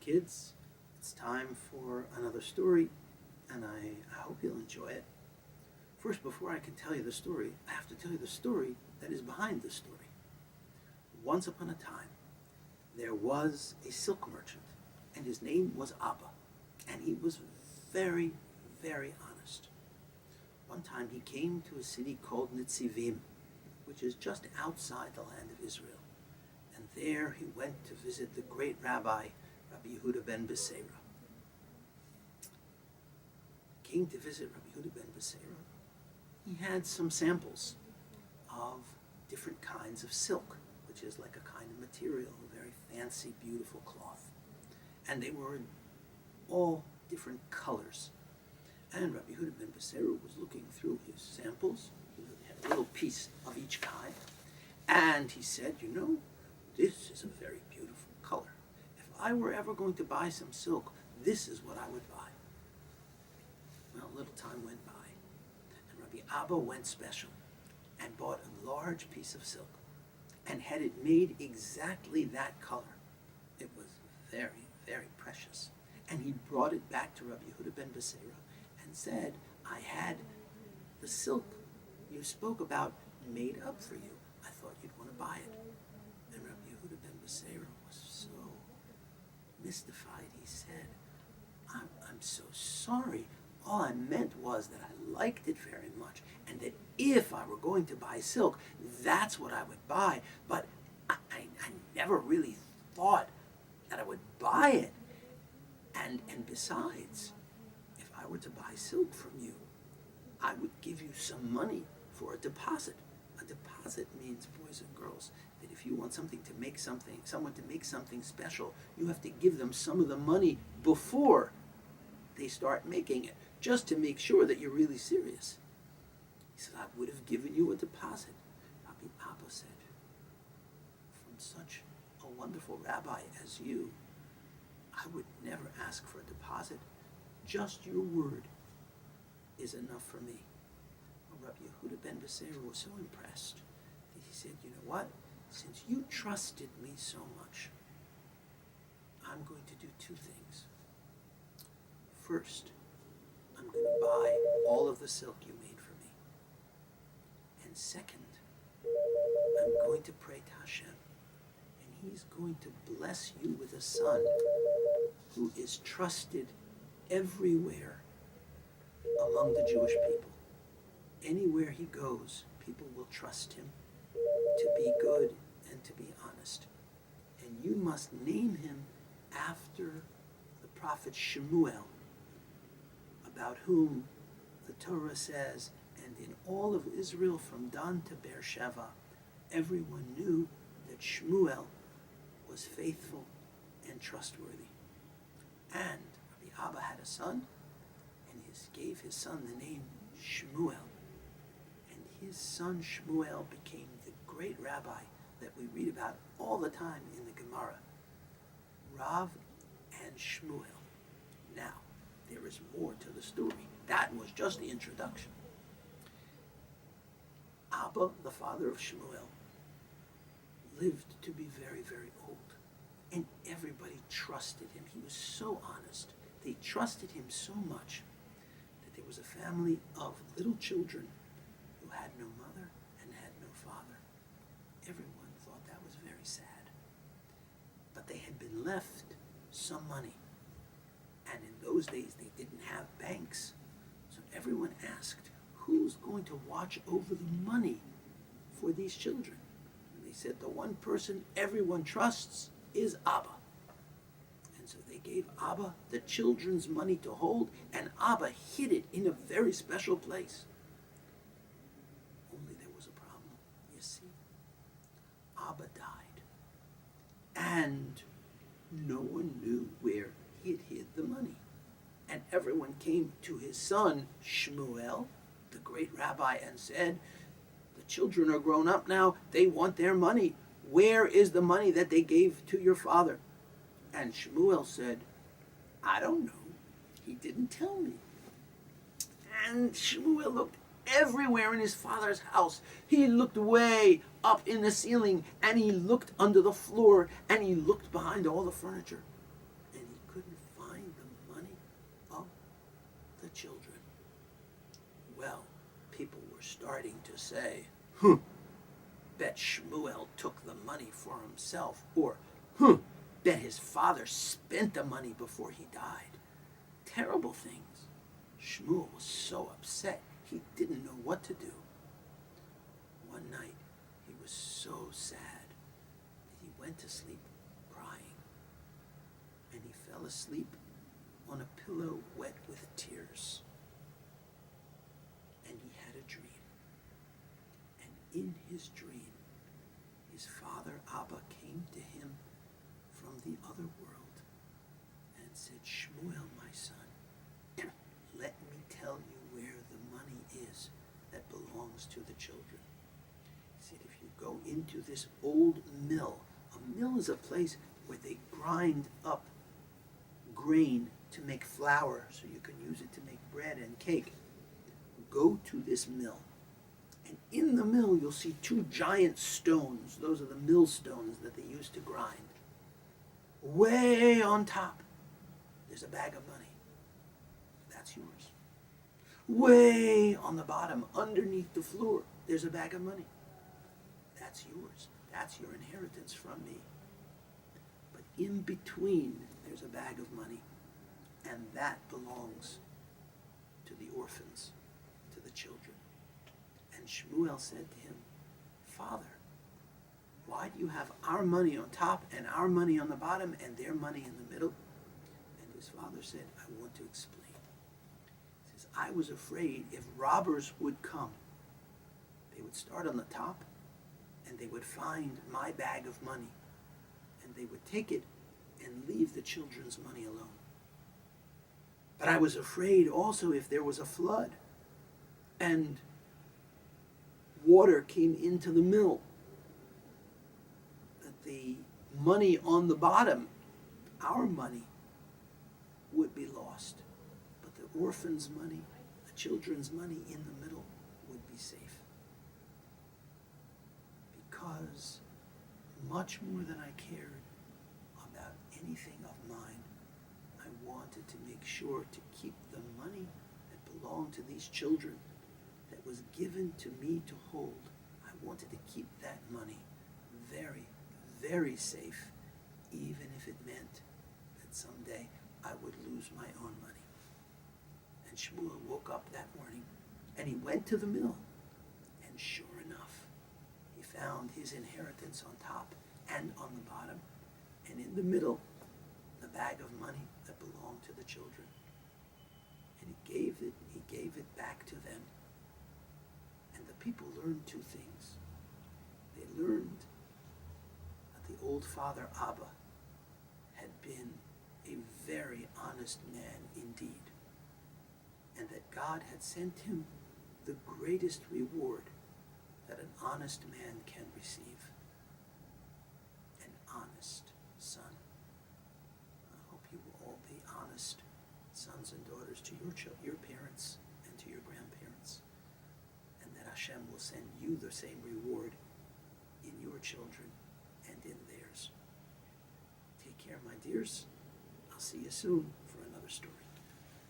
kids. It's time for another story, and I hope you'll enjoy it. First, before I can tell you the story, I have to tell you the story that is behind the story. Once upon a time, there was a silk merchant, and his name was Abba, and he was very, very honest. One time he came to a city called Nitzivim, which is just outside the land of Israel. And there he went to visit the great rabbi, Rabbi Yehuda ben Beseira. Came to visit Rabbi Yehuda ben Beseira. He had some samples of different kinds of silk, which is like a kind of material, a very fancy, beautiful cloth. And they were in all different colors. And Rabbi Yehuda ben Beseira was looking through his samples. He had a little piece of each kind. And he said, this is a very beautiful color. If I were ever going to buy some silk, this is what I would buy. Well, a little time went by, and Rabbi Abba went special and bought a large piece of silk and had it made exactly that color. It was very, very precious. And he brought it back to Rabbi Yehuda ben Beseira and said, I had the silk you spoke about made up for you. I thought you'd want to buy it. And Rabbi Yehuda ben Beseira was so mystified. He said, I'm so sorry. All I meant was that I liked it very much, and that if I were going to buy silk, that's what I would buy. But I never really thought that I would buy it. And besides, if I were to buy silk from you, I would give you some money for a deposit. A deposit means, boys and girls, that if you want someone to make something special, you have to give them some of the money before they start making it, just to make sure that you're really serious. He said, I would have given you a deposit. Rabbi Abba said, from such a wonderful rabbi as you, I would never ask for a deposit. Just your word is enough for me. Well, Rabbi Yehuda ben Beseira was so impressed that he said, you know what? Since you trusted me so much, I'm going to do two things. First, I'm going to buy all of the silk you made for me. And second, I'm going to pray to Hashem, and He's going to bless you with a son who is trusted everywhere among the Jewish people. Anywhere he goes, people will trust him to be good and to be honest. And you must name him after the prophet Shmuel, about whom the Torah says, and in all of Israel from Dan to Beersheba, everyone knew that Shmuel was faithful and trustworthy. And Rabbi Abba had a son, and he gave his son the name Shmuel. And his son Shmuel became the great rabbi that we read about all the time in the Gemara. Rav and Shmuel. Now, there is more to the story. That was just the introduction. Abba, the father of Shmuel, lived to be very, very old. And everybody trusted him. He was so honest. They trusted him so much that there was a family of little children who had no mother and had no father. Everyone thought that was very sad. But they had been left some money. And in those days, they didn't have banks. So everyone asked, who's going to watch over the money for these children? And they said, the one person everyone trusts is Abba. And so they gave Abba the children's money to hold, and Abba hid it in a very special place. Only there was a problem, you see. Abba died, and no one knew where he had hid the money. And everyone came to his son, Shmuel, the great rabbi, and said, the children are grown up now, they want their money. Where is the money that they gave to your father? And Shmuel said, I don't know. He didn't tell me. And Shmuel looked everywhere in his father's house. He looked way up in the ceiling, and he looked under the floor, and he looked behind all the furniture. And he starting to say, "Huh, bet Shmuel took the money for himself," or, "Huh, bet his father spent the money before he died." Terrible things. Shmuel was so upset he didn't know what to do. One night he was so sad that he went to sleep crying, and he fell asleep on a pillow wet with tears. And he had a dream. And in his dream, his father Abba came to him from the other world and said, "Shmuel, my son, let me tell you where the money is that belongs to the children." He said, "If you go into this old mill," a mill is a place where they grind up grain to make flour so you can use it to make bread and cake. Go to this mill, and in the mill you'll see two giant stones. Those are the millstones that they use to grind. Way on top, there's a bag of money. That's yours. Way on the bottom, underneath the floor, there's a bag of money. That's yours. That's your inheritance from me. But in between, there's a bag of money, and that belongs to the orphans, to the children." And Shmuel said to him, "Father, why do you have our money on top and our money on the bottom and their money in the middle?" And his father said, "I want to explain. He says, I was afraid if robbers would come, they would start on the top and they would find my bag of money and they would take it and leave the children's money alone. But I was afraid also if there was a flood and water came into the mill, that the money on the bottom, our money, would be lost. But the orphans' money, the children's money in the middle would be safe. Because much more than I cared about anything of mine, I wanted to make sure to keep the money that belonged to these children, that was given to me to hold. I wanted to keep that money very, very safe, even if it meant that someday I would lose my own money." And Shmuel woke up that morning and he went to the mill, and sure enough, he found his inheritance on top and on the bottom, and in the middle, the bag of money that belonged to the children. And he gave it back to them. And the people learned two things. They learned that the old father Abba had been a very honest man indeed, and that God had sent him the greatest reward that an honest man can receive: an honest son. I hope you will all be honest sons and daughters to your parents and to your grandparents, and that Hashem will send you the same reward in your children and in theirs. Take care, my dears. I'll see you soon for another story.